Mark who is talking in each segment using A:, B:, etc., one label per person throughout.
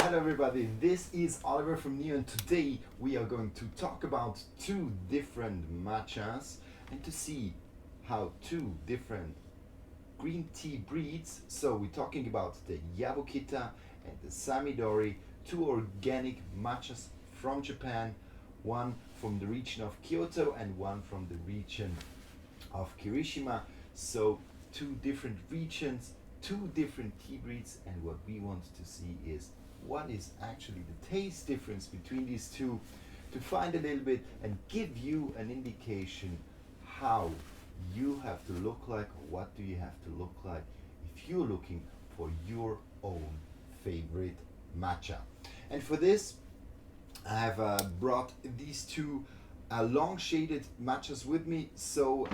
A: Hello everybody, this is Oliver from Neo, and today we are going to talk about two different matchas and to see how two different green tea breeds, so we're talking about the Yabukita and the Saemidori, two organic matchas from Japan, one from the region of Kyoto and one from the region of Kirishima. So two different regions, two different tea breeds, and what we want to see is what is actually the taste difference between these two, to find a little bit and give you an indication how you have to look like, or what do you have to look like if you're looking for your own favorite matcha. And for this I have brought these two long shaded matchas with me. So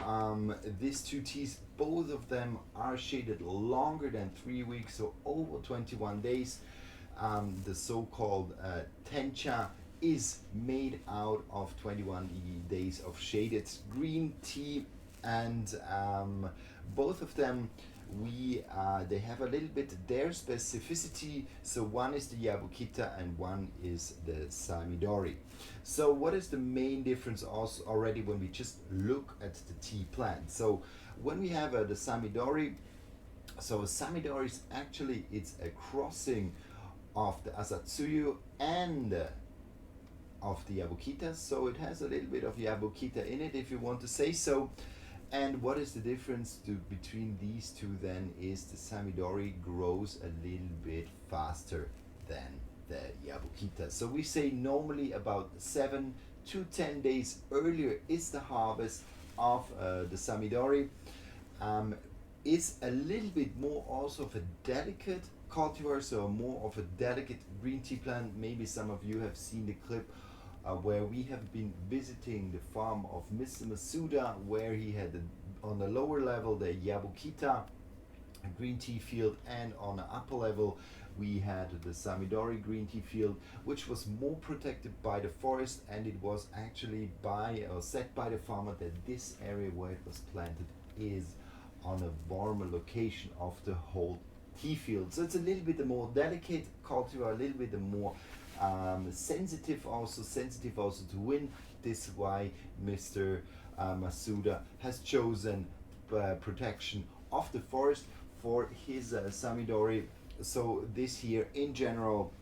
A: these two teas, both of them are shaded longer than 3 weeks, so over 21 days. The so-called tencha is made out of 21 days of shaded green tea, and both of them they have a little bit their specificity. So one is the Yabukita and one is the Saemidori. So what is the main difference also already when we just look at the tea plant? So when we have the Saemidori, so Saemidori is actually, it's a crossing of the Asatsuyu and of the Yabukita, so it has a little bit of Yabukita in it, if you want to say so. And what is the difference between these two then is the Saemidori grows a little bit faster than the Yabukita. So we say normally about 7 to 10 days earlier is the harvest of the Saemidori. Is a little bit more also of a delicate cultivar, so more of a delicate green tea plant. Maybe some of you have seen the clip where we have been visiting the farm of Mr. Masuda, where he had on the lower level the Yabukita green tea field, and on the upper level we had the Saemidori green tea field, which was more protected by the forest, and it was actually set by the farmer that this area where it was planted is on a warmer location of the whole tea field. So it's a little bit more delicate cultivar, a little bit more sensitive also to wind. This is why Mr. Masuda has chosen protection of the forest for his Saemidori. So this here in general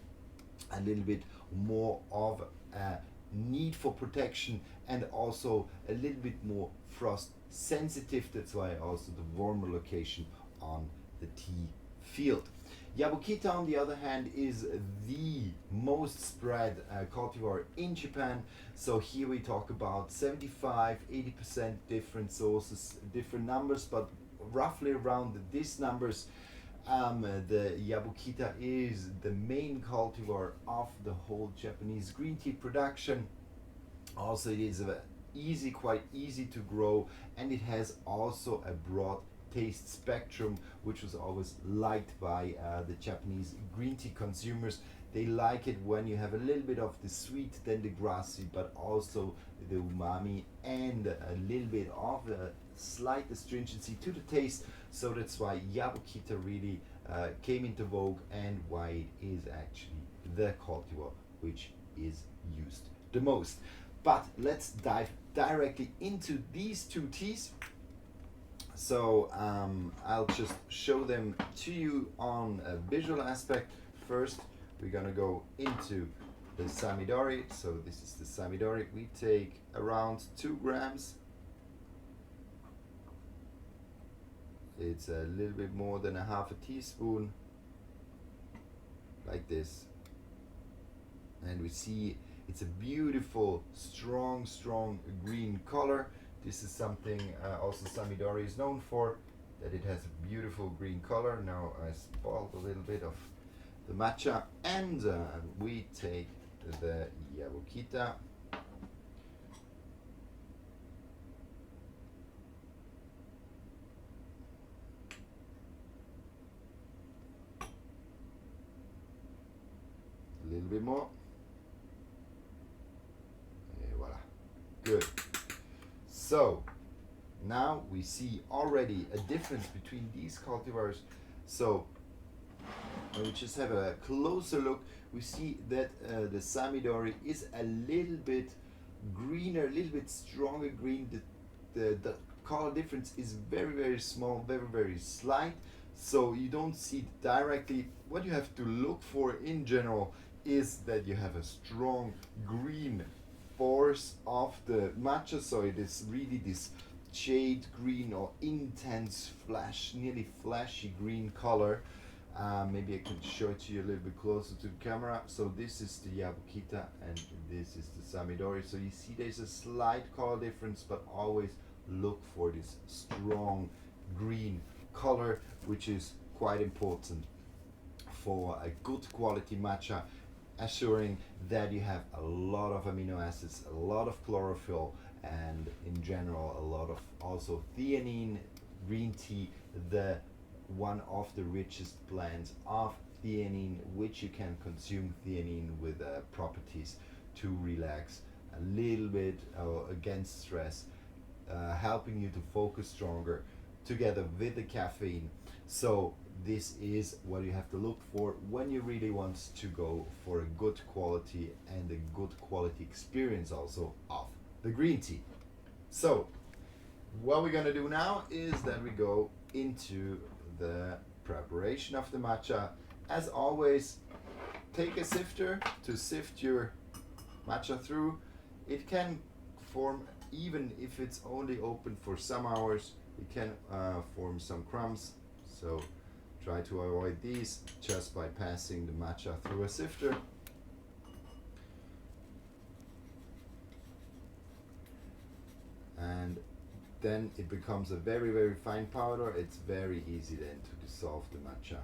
A: a little bit more of a need for protection, and also a little bit more frost sensitive. That's why also the warmer location on the tea field. Yabukita, on the other hand, is the most spread cultivar in Japan. So here we talk about 75-80% different sources, different numbers, but roughly around these numbers. The Yabukita is the main cultivar of the whole Japanese green tea production. Also, it is quite easy to grow, and it has also a broad taste spectrum, which was always liked by the Japanese green tea consumers. They like it when you have a little bit of the sweet, then the grassy, but also the umami, and a little bit of a slight astringency to the taste. So that's why Yabukita really came into vogue, and why it is actually the cultivar which is used the most. But let's dive directly into these two teas. So I'll just show them to you on a visual aspect. First, we're gonna go into the Saemidori. So this is the Saemidori. We take around 2 grams. It's a little bit more than a half a teaspoon, like this. And we see it's a beautiful, strong green color. This is something also Saemidori is known for, that it has a beautiful green color. Now I spoiled a little bit of the matcha, and we take the Yabukita. A little bit more. Et voila. Good. So now we see already a difference between these cultivars. So when we just have a closer look, we see that the Saemidori is a little bit greener, a little bit stronger green. The color difference is very, very small, very, very slight. So you don't see it directly. What you have to look for in general is that you have a strong green force of the matcha. So it is really this jade green or intense flash, nearly flashy green color. Maybe I can show it to you a little bit closer to the camera. So this is the Yabukita and this is the Saemidori. So you see there's a slight color difference, but always look for this strong green color, which is quite important for a good quality matcha, assuring that you have a lot of amino acids, a lot of chlorophyll, and in general a lot of also theanine. Green tea, the one of the richest blends of theanine, which you can consume theanine with properties to relax a little bit against stress, helping you to focus stronger together with the caffeine. So this is what you have to look for when you really want to go for a good quality and a good quality experience also of the green tea. So what we're gonna do now is that we go into the preparation of the matcha. As always, take a sifter to sift your matcha through. It can form, even if it's only open for some hours, it can form some crumbs. So try to avoid these just by passing the matcha through a sifter. And then it becomes a very, very fine powder. It's very easy then to dissolve the matcha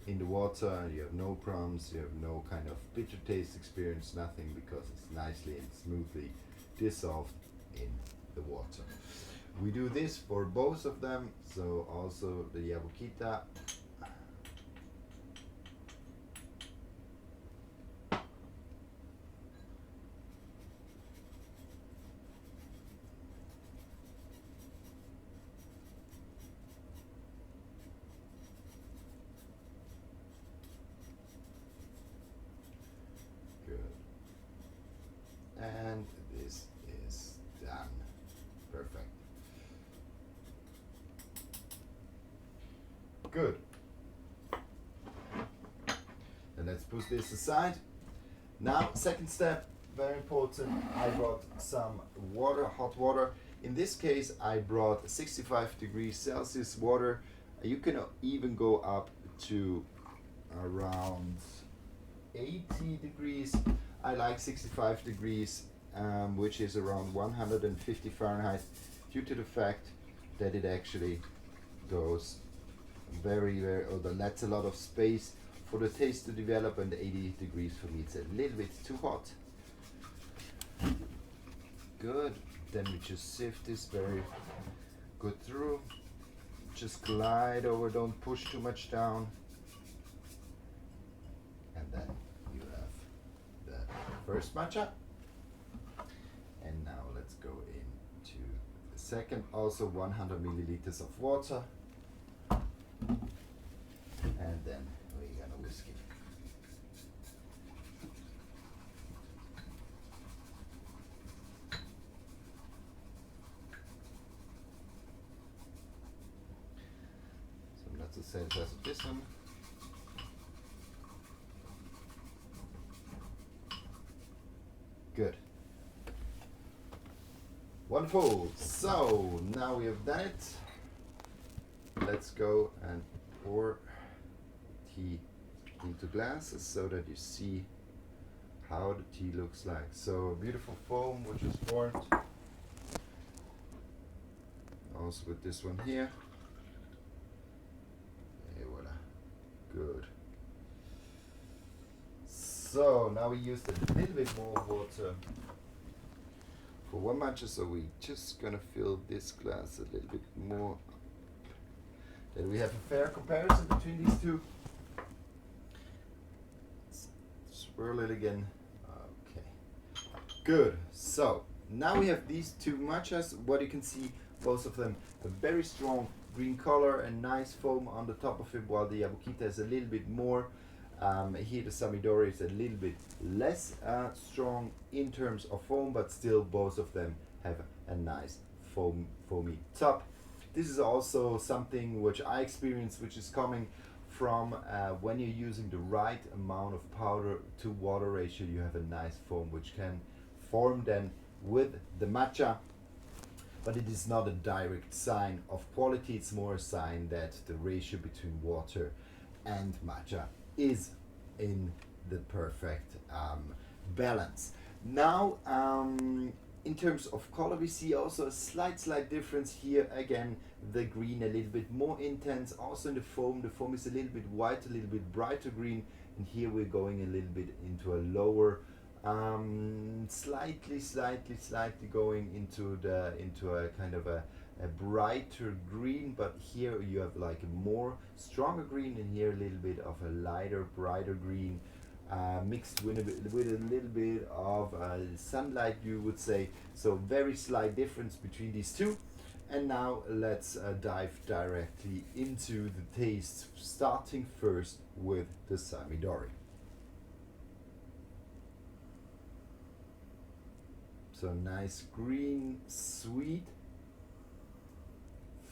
A: in the water. You have no crumbs, you have no kind of bitter taste experience, nothing, because it's nicely and smoothly dissolved in the water. We do this for both of them, so also the Yabukita. Good. And this is done. Perfect. Good. And let's put this aside. Now, second step, very important. I brought some water, hot water. In this case, I brought 65 degrees Celsius water. You can even go up to around 80 degrees. I like 65 degrees, which is around 150 Fahrenheit, due to the fact that it actually goes very, very, that's a lot of space for the taste to develop, and 80 degrees for me it's a little bit too hot. Good. Then we just sift this very good through. Just glide over, don't push too much down. And then you have the first matcha. And now let's go into the second, also 100 milliliters of water. And then we're gonna whisk it. So that's the same size of this one. Good. Wonderful. So now we have done it. Let's go and pour tea into glasses so that you see how the tea looks like. So beautiful foam which is formed. Also with this one here. Et voila. Good. So now we used a little bit more water for one matcha, so we just gonna fill this glass a little bit more. Then we have a fair comparison between these two. Swirl it again. Okay. Good. So now we have these two matchas. What you can see, both of them have very strong green color and nice foam on the top of it, while the Yabukita is a little bit more. Here the Saemidori is a little bit less strong in terms of foam, but still both of them have a nice foamy top. This is also something which I experienced, which is coming from when you're using the right amount of powder to water ratio, you have a nice foam which can form then with the matcha. But it is not a direct sign of quality, it's more a sign that the ratio between water and matcha is in the perfect balance. Now, in terms of color, we see also a slight difference here. Again, the green a little bit more intense. Also in the foam is a little bit white, a little bit brighter green, and here we're going a little bit into a lower, slightly going into a kind of a brighter green, but here you have like a more stronger green, and here a little bit of a lighter, brighter green, mixed with a little bit of sunlight, you would say. So very slight difference between these two. And now let's dive directly into the taste, starting first with the Saemidori. So nice green, sweet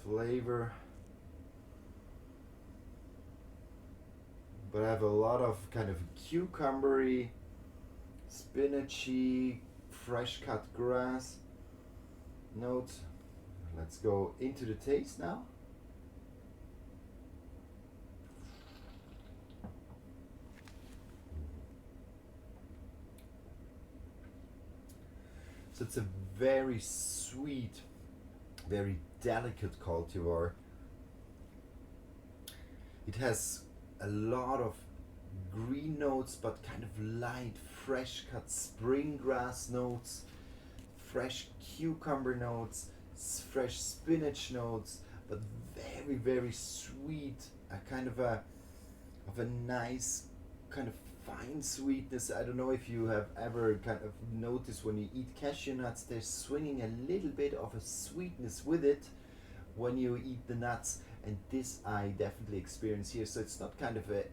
A: flavor, but I have a lot of kind of cucumbery, spinachy, fresh cut grass notes. Let's go into the taste now. So it's a very sweet, very delicate cultivar. It has a lot of green notes, but kind of light, fresh cut spring grass notes, fresh cucumber notes, fresh spinach notes, but very sweet, a kind of a nice kind of fine sweetness. I don't know if you have ever kind of noticed when you eat cashew nuts, they're swinging a little bit of a sweetness with it when you eat the nuts, and this I definitely experience here. So it's not kind of a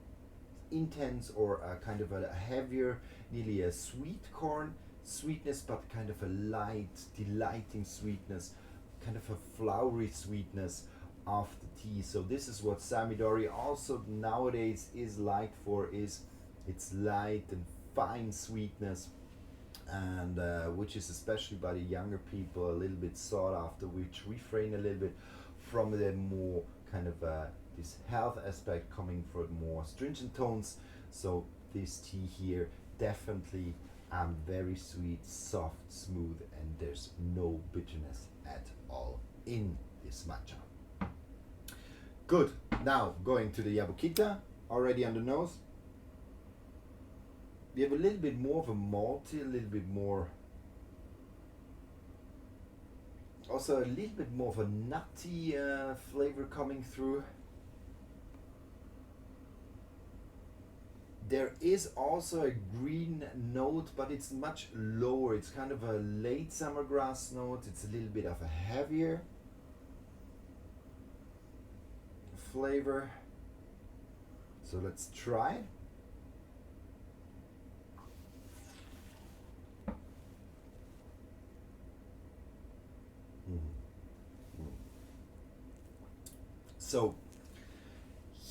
A: intense or a kind of a heavier, nearly a sweet corn sweetness, but kind of a light, delighting sweetness, kind of a flowery sweetness of the tea. So this is what Saemidori also nowadays is liked for, is its light and fine sweetness, and which is especially by the younger people a little bit sought after, which refrain a little bit from the more kind of this health aspect, coming for more stringent tones. So this tea here definitely very sweet, soft, smooth, and there's no bitterness at all in this matcha. Good. Now going to the Yabukita, already on the nose. We have a little bit more of a malty, a little bit more, also a little bit more of a nutty flavor coming through. There is also a green note, but it's much lower. It's kind of a late summer grass note. It's a little bit of a heavier flavor. So let's try. So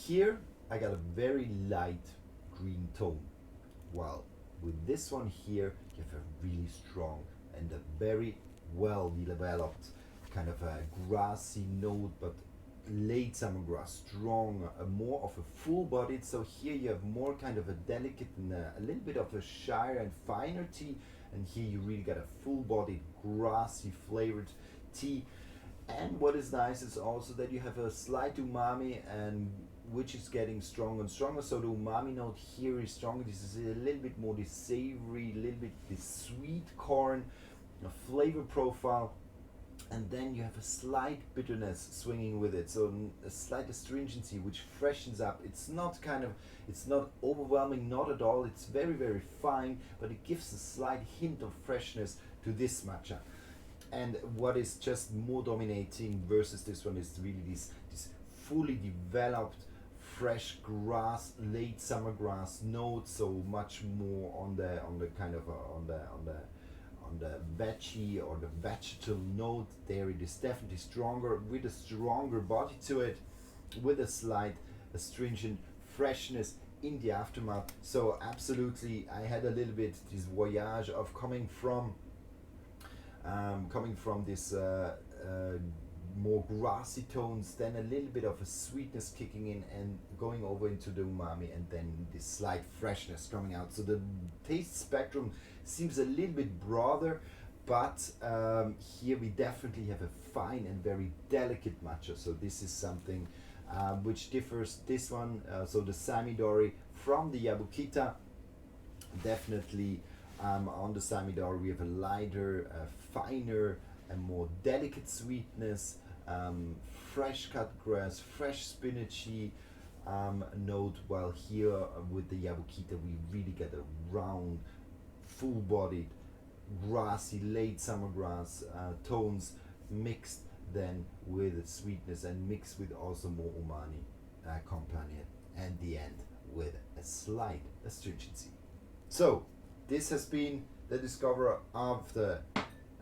A: here I got a very light green tone, while with this one here you have a really strong and a very well developed kind of a grassy note, but late summer grass, strong, more of a full bodied. So here you have more kind of a delicate and a little bit of a shyer and finer tea, and here you really got a full bodied grassy flavored tea. And what is nice is also that you have a slight umami, and which is getting stronger and stronger. So the umami note here is stronger. This is a little bit more this savory, a little bit this sweet corn, a flavor profile, and then you have a slight bitterness swinging with it. So a slight astringency which freshens up. It's not it's not overwhelming, not at all. It's very fine, but it gives a slight hint of freshness to this matcha. And what is just more dominating versus this one is really this fully developed fresh grass, late summer grass notes, so much more on the kind of on the veggie or the vegetal note. There it is definitely stronger, with a stronger body to it, with a slight astringent freshness in the aftermath. So absolutely, I had a little bit this voyage of coming from this more grassy tones, then a little bit of a sweetness kicking in and going over into the umami, and then this slight freshness coming out. So the taste spectrum seems a little bit broader, but here we definitely have a fine and very delicate matcha. So this is something which differs this one, so the Saemidori from the Yabukita. Definitely on the Saemidori we have a lighter, finer and more delicate sweetness, fresh cut grass, fresh spinachy note, while here with the Yabukita we really get a round, full-bodied, grassy, late summer grass tones mixed then with sweetness and mixed with also more umami accompanied, and the end with a slight astringency. So this has been the discoverer of the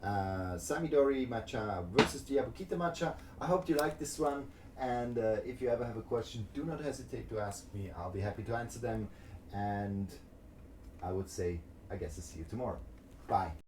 A: Saemidori Matcha versus the Yabukita Matcha. I hope you like this one, and if you ever have a question, do not hesitate to ask me. I'll be happy to answer them, and I would say, I guess I'll see you tomorrow. Bye.